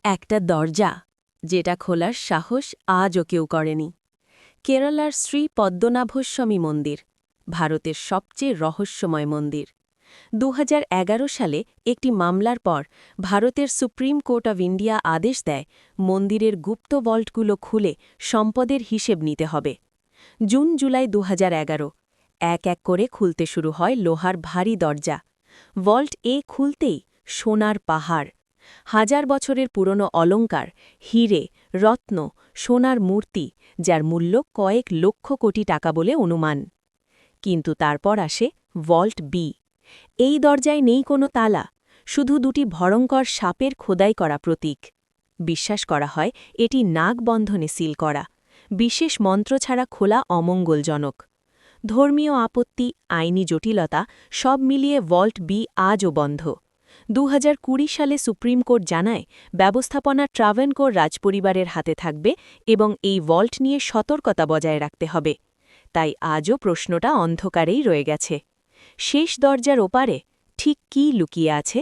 একটা দরজা যেটা খোলার সাহস আজও কেউ করেনি। কেরালার শ্রী পদ্মনাভস্বামী মন্দির, ভারতের সবচেয়ে রহস্যময় মন্দির। ২০১১ সালে একটি মামলার পর ভারতের সুপ্রিম কোর্ট অব ইন্ডিয়া আদেশ দেয় মন্দিরের গুপ্ত ভল্টগুলো খুলে সম্পদের হিসেব নিতে হবে। জুন-জুলাই ২০১১ এক এক করে খুলতে শুরু হয় লোহার ভারী দরজা। ভল্ট খুলতেই সোনার পাহাড়, হাজার বছরের পুরনো অলংকার, হীরে, রত্ন, সোনার মূর্তি, যার মূল্য কয়েক লক্ষ কোটি টাকা বলে অনুমান। কিন্তু তারপর আসে ভল্ট বি। এই দরজায় নেই কোনো তালা, শুধু দুটি ভয়ঙ্কর সাপের খোদাই করা প্রতীক। বিশ্বাস করা হয় এটি নাগবন্ধনে সিল করা, বিশেষ মন্ত্র ছাড়া খোলা অমঙ্গলজনক। ধর্মীয় আপত্তি, আইনি জটিলতা সব মিলিয়ে ভল্ট বি আজও বন্ধ। ২০২০ সালে সুপ্রিম কোর্ট জানায় ব্যবস্থাপনা ট্রাভেনকোর রাজপরিবারের হাতে থাকবে এবং এই ভল্ট নিয়ে সতর্কতা বজায় রাখতে হবে। তাই আজও প্রশ্নটা অন্ধকারেই রয়ে গেছে। শেষ দরজার ওপারে ঠিক কী লুকিয়ে আছে?